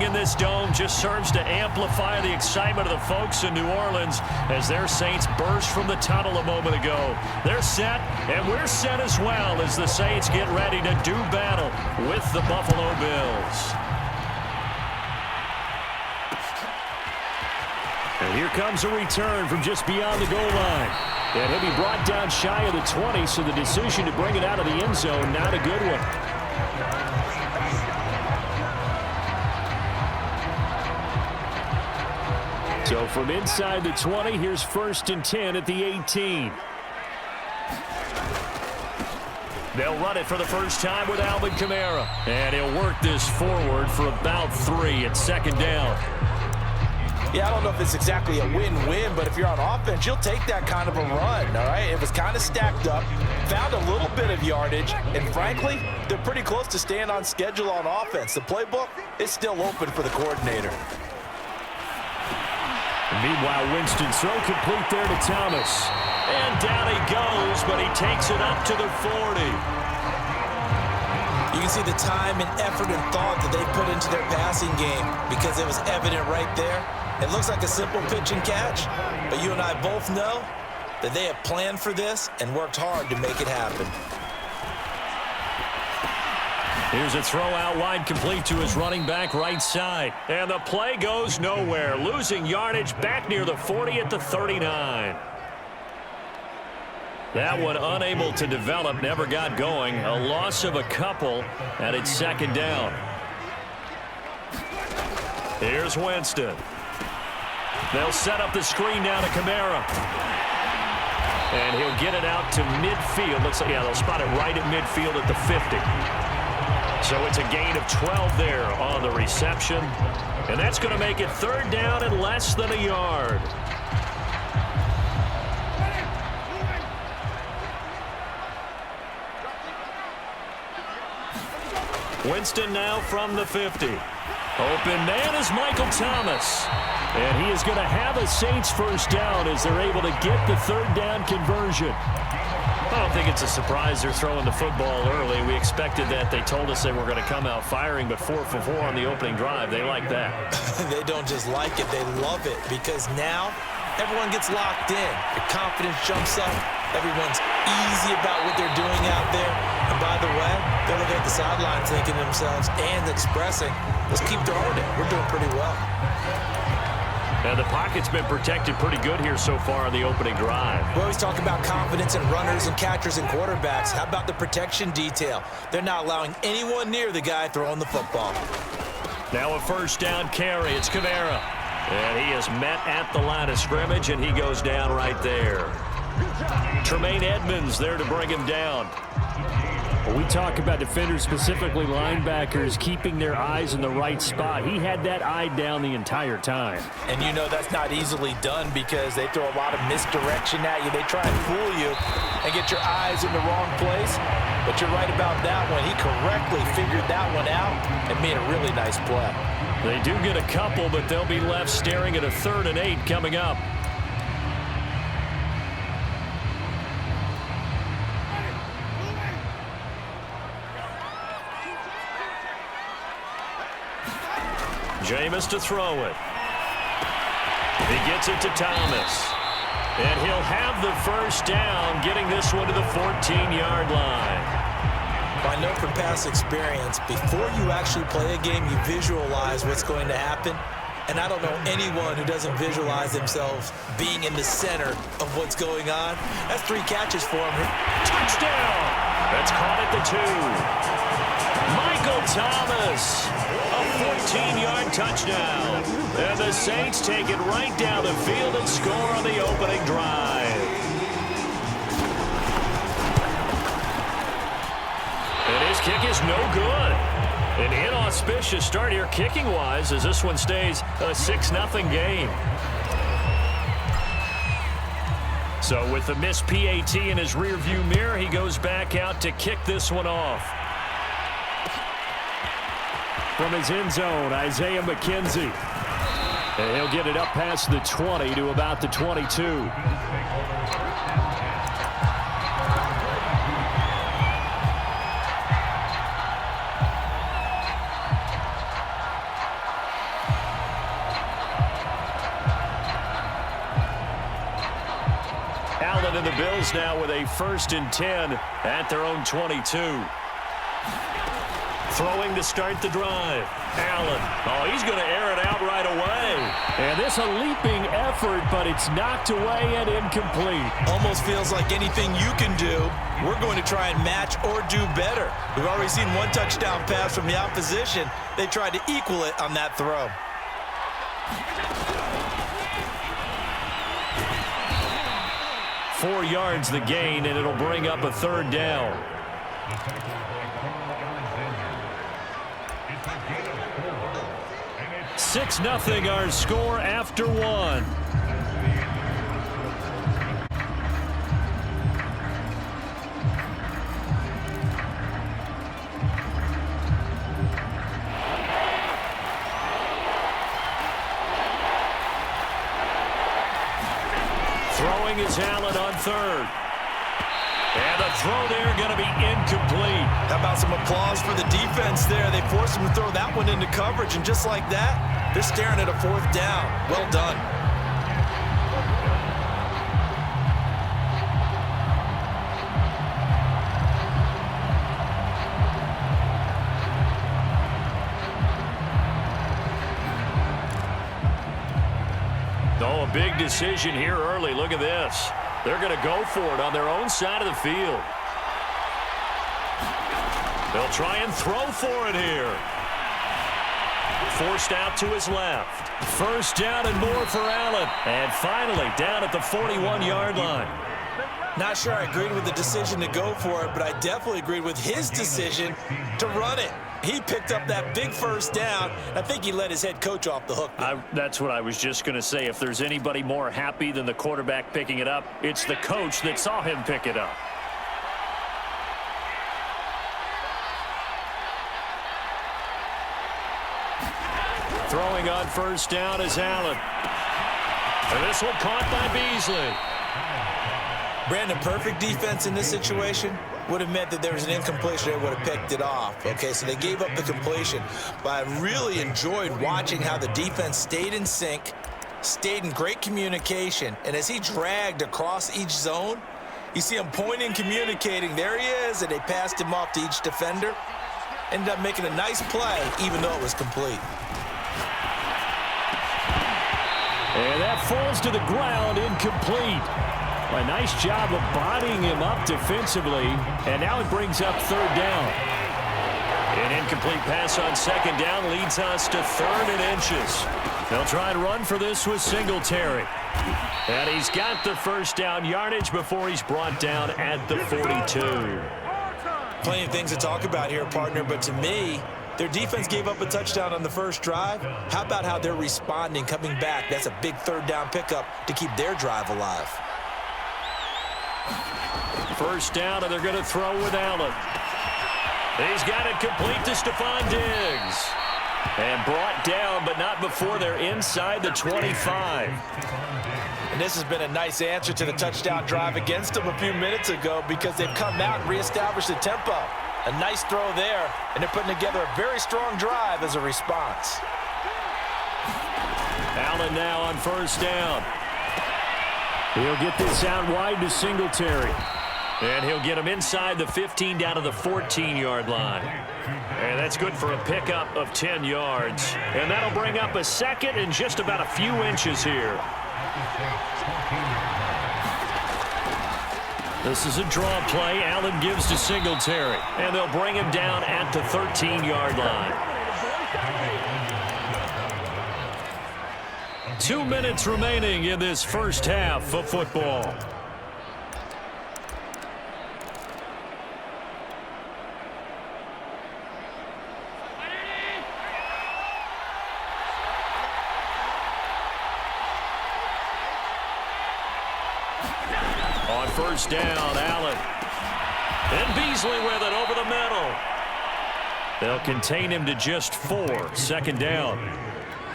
cheering in this dome just serves to amplify the excitement of the folks in New Orleans as their Saints burst from the tunnel a moment ago. They're set, and we're set as well as the Saints get ready to do battle with the Buffalo Bills. And here comes a return from just beyond the goal line. And he'll be brought down shy of the 20, so the decision to bring it out of the end zone, not a good one. So from inside the 20, here's 1st and 10 at the 18. They'll run it for the first time with Alvin Kamara. And he'll work this forward for about 3 at 2nd down. Yeah, I don't know if it's exactly a win-win, but if you're on offense, you'll take that kind of a run, all right? It was kind of stacked up, found a little bit of yardage, and frankly, they're pretty close to staying on schedule on offense. The playbook is still open for the coordinator. Meanwhile, Winston's throw complete there to Thomas. And down he goes, but he takes it up to the 40. You can see the time and effort and thought that they put into their passing game because it was evident right there. It looks like a simple pitch and catch, but you and I both know that they have planned for this and worked hard to make it happen. Here's a throw out wide complete to his running back right side. And the play goes nowhere. Losing yardage back near the 40 at the 39. That one unable to develop, never got going. A loss of a couple, and it's 2nd down. Here's Winston. They'll set up the screen down to Kamara. And he'll get it out to midfield. Looks like, yeah, they'll spot it right at midfield at the 50. So it's a gain of 12 there on the reception. And that's going to make it 3rd down and less than a yard. Winston now from the 50. Open man is Michael Thomas. And he is going to have a Saints first down as they're able to get the 3rd down conversion. I don't think it's a surprise they're throwing the football early. We expected that. They told us they were going to come out firing, but 4 for 4 on the opening drive. They like that. They don't just like it, they love it, because now everyone gets locked in. Your confidence jumps up. Everyone's easy about what they're doing out there. And by the way, they're looking at the sideline thinking to themselves and expressing, let's keep throwing it. We're doing pretty well. And the pocket's been protected pretty good here so far on the opening drive. We always talk about confidence in runners and catchers and quarterbacks. How about the protection detail? They're not allowing anyone near the guy throwing the football. Now a first down carry. It's Kamara. And he is met at the line of scrimmage, and he goes down right there. Tremaine Edmonds there to bring him down. When we talk about defenders, specifically linebackers, keeping their eyes in the right spot, he had that eye down the entire time. And you know that's not easily done because they throw a lot of misdirection at you. They try and fool you and get your eyes in the wrong place. But you're right about that one. He correctly figured that one out and made a really nice play. They do get a couple, but they'll be left staring at a 3rd and 8 coming up. Jameis to throw it. He gets it to Thomas. And he'll have the first down, getting this one to the 14-yard line. I know from past experience, before you actually play a game, you visualize what's going to happen. And I don't know anyone who doesn't visualize themselves being in the center of what's going on. That's 3 catches for him. Touchdown! That's caught at the 2. Michael Thomas, a 14-yard touchdown. And the Saints take it right down the field and score on the opening drive. And his kick is no good. An inauspicious start here kicking-wise as this one stays a 6-0 game. So with the missed PAT in his rearview mirror, he goes back out to kick this one off. From his end zone, Isaiah McKenzie. And he'll get it up past the 20 to about the 22. And the Bills now with a 1st and 10 at their own 22. Throwing to start the drive. Allen. Oh, he's going to air it out right away. And this a leaping effort, but it's knocked away and incomplete. Almost feels like anything you can do, we're going to try and match or do better. We've already seen one touchdown pass from the opposition. They tried to equal it on that throw. Four yards the gain, and it'll bring up a 3rd down. Six 0 our score after one. Throwing is Allen on 3rd. And the throw there going to be incomplete. How about some applause for the defense there? They forced him to throw that one into coverage, and just like that, they're staring at a 4th down. Well done. Oh, a big decision here early. Look at this. They're going to go for it on their own side of the field. They'll try and throw for it here. Forced out to his left. 1st down and more for Allen. And finally down at the 41-yard line. Not sure I agreed with the decision to go for it, but I definitely agreed with his decision to run it. He picked up that big 1st down. I think he let his head coach off the hook. That's what I was just going to say. If there's anybody more happy than the quarterback picking it up, it's the coach that saw him pick it up. Throwing on 1st down is Allen. And this one caught by Beasley. Brandon, perfect defense in this situation would have meant that there was an incompletion. They would have picked it off. Okay, so they gave up the completion. But I really enjoyed watching how the defense stayed in sync, stayed in great communication. And as he dragged across each zone, you see him pointing, communicating. There he is, and they passed him off to each defender. Ended up making a nice play, even though it was complete. And that falls to the ground, incomplete. A nice job of bodying him up defensively, and now it brings up 3rd down. An incomplete pass on 2nd down leads us to 3rd and inches. They'll try and run for this with Singletary. And he's got the 1st down yardage before he's brought down at the 42. Plenty of things to talk about here, partner, but to me, their defense gave up a touchdown on the 1st drive. How about how they're responding, coming back? That's a big 3rd down pickup to keep their drive alive. 1st down, and they're going to throw with Allen. He's got it complete to Stephon Diggs. And brought down, but not before they're inside the 25. And this has been a nice answer to the touchdown drive against them a few minutes ago, because they've come out and reestablished the tempo. A nice throw there, and they're putting together a very strong drive as a response. Allen now on 1st down. He'll get this out wide to Singletary. And he'll get him inside the 15 down to the 14-yard line. And that's good for a pickup of 10 yards. And that'll bring up a 2nd and just about a few inches here. This is a draw play. Allen gives to Singletary. And they'll bring him down at the 13-yard line. 2 minutes remaining in this 1st half of football. On 1st down, Allen. And Beasley with it over the middle. They'll contain him to just 4. 2nd down.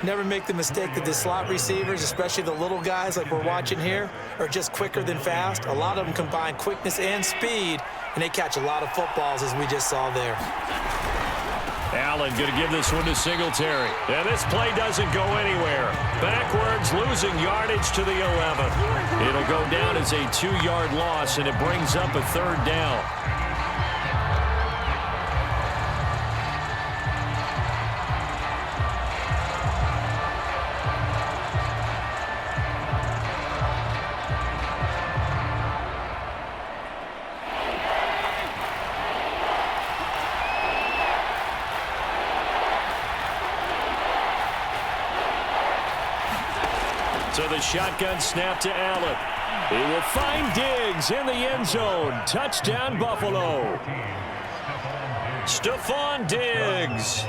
Never make the mistake that the slot receivers, especially the little guys like we're watching here, are just quicker than fast. A lot of them combine quickness and speed, and they catch a lot of footballs, as we just saw there. Allen going to give this one to Singletary. And this play doesn't go anywhere. Backwards, losing yardage to the 11. It'll go down as a 2-yard loss, and it brings up a third down. So the shotgun snap to Allen. He will find Diggs in the end zone. Touchdown, Buffalo. Stephon Diggs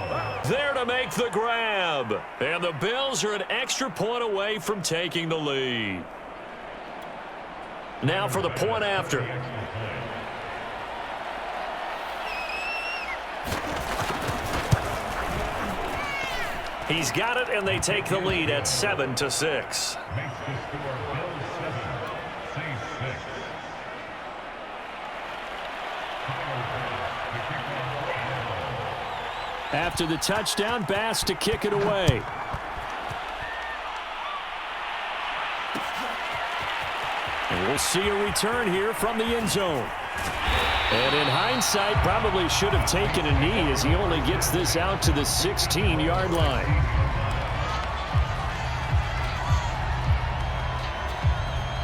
there to make the grab. And the Bills are an extra point away from taking the lead. Now for the point after. He's got it, and they take the lead at 7-6. After the touchdown, Bass to kick it away. And we'll see a return here from the end zone. And in hindsight, probably should have taken a knee as he only gets this out to the 16-yard line.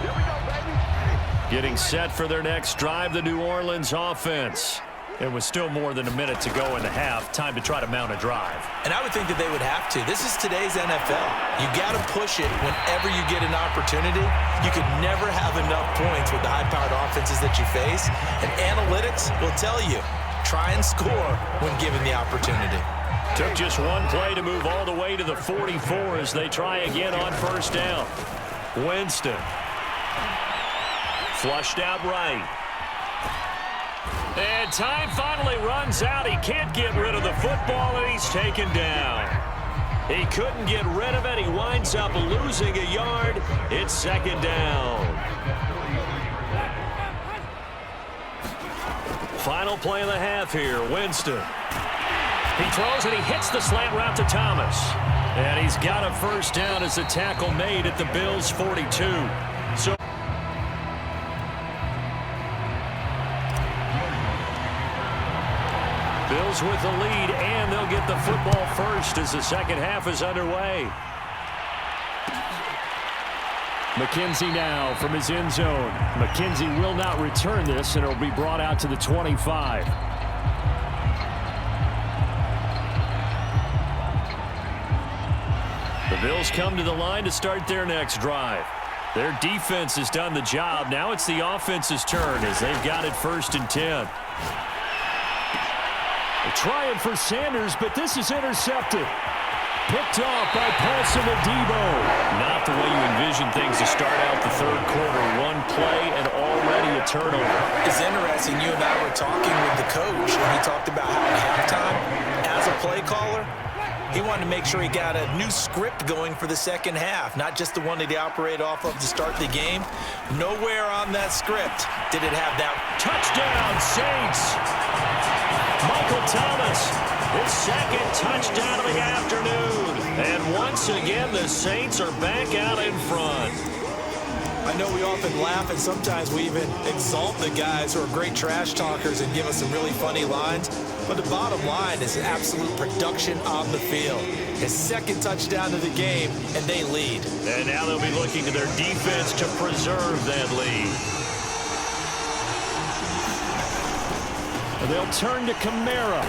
Here we go, baby. Getting set for their next drive, the New Orleans offense. It was still more than a minute to go in the half. Time to try to mount a drive. And I would think that they would have to. This is today's NFL. You got to push it whenever you get an opportunity. You could never have enough points with the high-powered offenses that you face. And analytics will tell you, try and score when given the opportunity. Took just one play to move all the way to the 44 as they try again on first down. Winston. Flushed out right. And time finally runs out. He can't get rid of the football, and he's taken down. He couldn't get rid of it. He winds up losing a yard. It's second down. Final play of the half here. Winston. He throws, and he hits the slant route to Thomas. And he's got a first down as the tackle made at the Bills' 42. So Bills with the lead, and they'll get the football first as the second half is underway. McKenzie now from his end zone. McKenzie will not return this, and it'll be brought out to the 25. The Bills come to the line to start their next drive. Their defense has done the job. Now it's the offense's turn as they've got it 1st and 10. Trying for Sanders, but this is intercepted. Picked off by Paulson Adebo. Not the way you envision things to start out the third quarter. One play and already a turnover. It's interesting. You and I were talking with the coach, and he talked about how at halftime, as a play caller, he wanted to make sure he got a new script going for the second half, not just the one that he operated off of to start the game. Nowhere on that script did it have that. Touchdown, Saints! Michael Thomas, his second touchdown of the afternoon. And once again, the Saints are back out in front. I know we often laugh, and sometimes we even exalt the guys who are great trash talkers and give us some really funny lines. But the bottom line is absolute production on the field. His second touchdown of the game, and they lead. And now they'll be looking to their defense to preserve that lead. They'll turn to Kamara.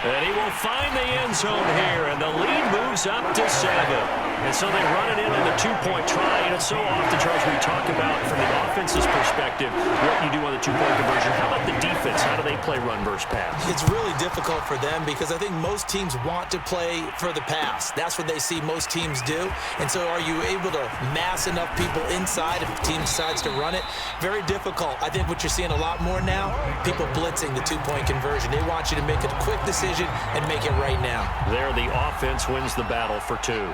And he will find the end zone here, and the lead moves up to 7. And so they run it in on the two-point try. And it's so often, Charles, we talk about from the offense's perspective what you do on the two-point conversion. How about the defense? How do they play run versus pass? It's really difficult for them because I think most teams want to play for the pass. That's what they see most teams do. And so are you able to mass enough people inside if the team decides to run it? Very difficult. I think what you're seeing a lot more now, people blitzing the two-point conversion. They want you to make a quick decision and make it right now. There, the offense wins the battle for 2.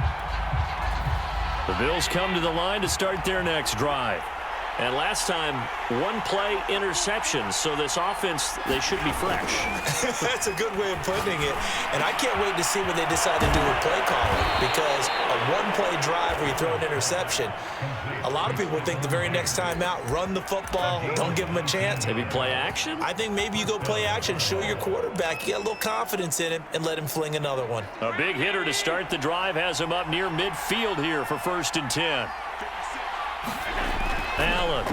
The Bills come to the line to start their next drive. And last time, one play interception. So this offense, they should be fresh. That's a good way of putting it. And I can't wait to see what they decide to do with play calling, because a one-play drive where you throw an interception, a lot of people think the very next time out, run the football, don't give them a chance. Maybe play action? I think maybe you go play action, show your quarterback, you get a little confidence in him, and let him fling another one. A big hitter to start the drive has him up near midfield here for 1st and 10. Allen.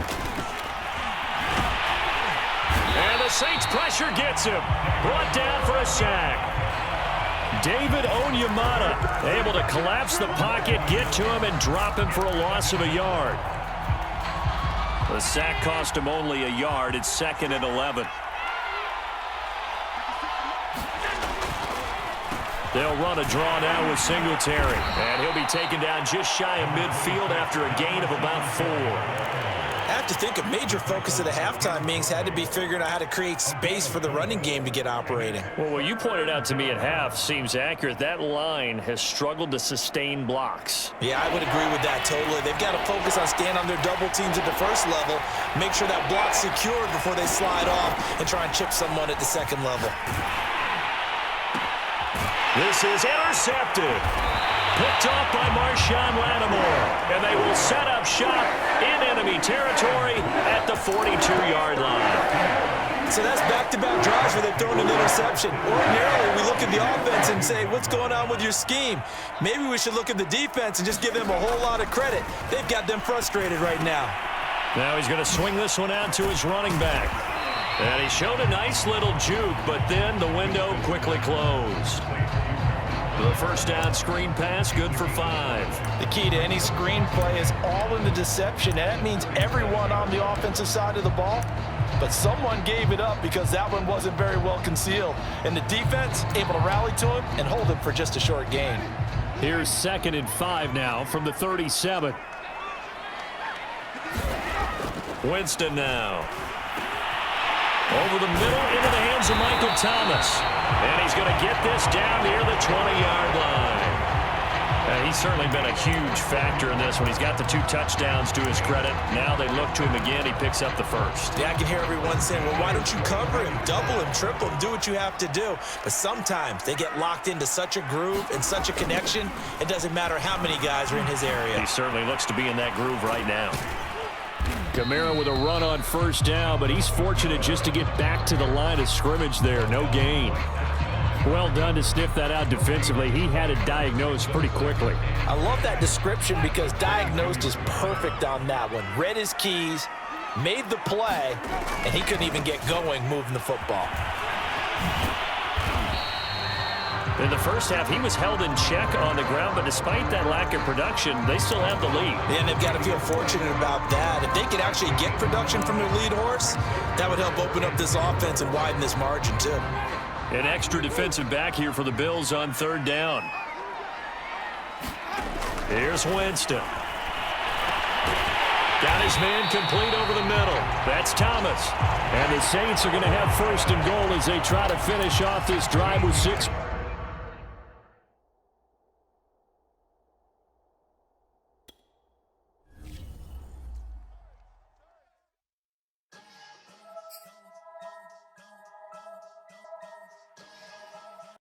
And the Saints pressure gets him. Brought down for a sack. David Onyemata able to collapse the pocket, get to him, and drop him for a loss of a yard. The sack cost him only a yard. It's 2nd and 11. They'll run a draw now with Singletary. And he'll be taken down just shy of midfield after a gain of about 4. I have to think a major focus of the halftime meetings had to be figuring out how to create space for the running game to get operating. Well, what you pointed out to me at half seems accurate. That line has struggled to sustain blocks. Yeah, I would agree with that totally. They've got to focus on staying on their double teams at the first level, make sure that block's secured before they slide off and try and chip someone at the second level. This is intercepted. Picked off by Marshawn Lattimore. And they will set up shop in enemy territory at the 42-yard line. So that's back-to-back drives where they've thrown an interception. Ordinarily, we look at the offense and say, what's going on with your scheme? Maybe we should look at the defense and just give them a whole lot of credit. They've got them frustrated right now. Now he's going to swing this one out to his running back. And he showed a nice little juke, but then the window quickly closed. The first down screen pass, good for 5. The key to any screen play is all in the deception. And that means everyone on the offensive side of the ball. But someone gave it up because that one wasn't very well concealed. And the defense able to rally to him and hold him for just a short gain. Here's 2nd and 5 now from the 37. Winston now. Over the middle into the hands of Michael Thomas. And he's going to get this down near the 20-yard line. He's certainly been a huge factor in this one. He's got the 2 touchdowns to his credit. Now they look to him again. He picks up the first. Yeah, I can hear everyone saying, well, why don't you cover him, double him, triple him, do what you have to do. But sometimes they get locked into such a groove and such a connection, it doesn't matter how many guys are in his area. He certainly looks to be in that groove right now. Kamara with a run on 1st down, but he's fortunate just to get back to the line of scrimmage there. No gain. Well done to sniff that out defensively. He had it diagnosed pretty quickly. I love that description because diagnosed is perfect on that one. Read his keys, made the play, and he couldn't even get going moving the football. In the first half, he was held in check on the ground, but despite that lack of production, they still have the lead. And they've got to feel fortunate about that. If they could actually get production from their lead horse, that would help open up this offense and widen this margin too. An extra defensive back here for the Bills on 3rd down. Here's Winston. Got his man complete over the middle. That's Thomas. And the Saints are going to have 1st and goal as they try to finish off this drive with 6.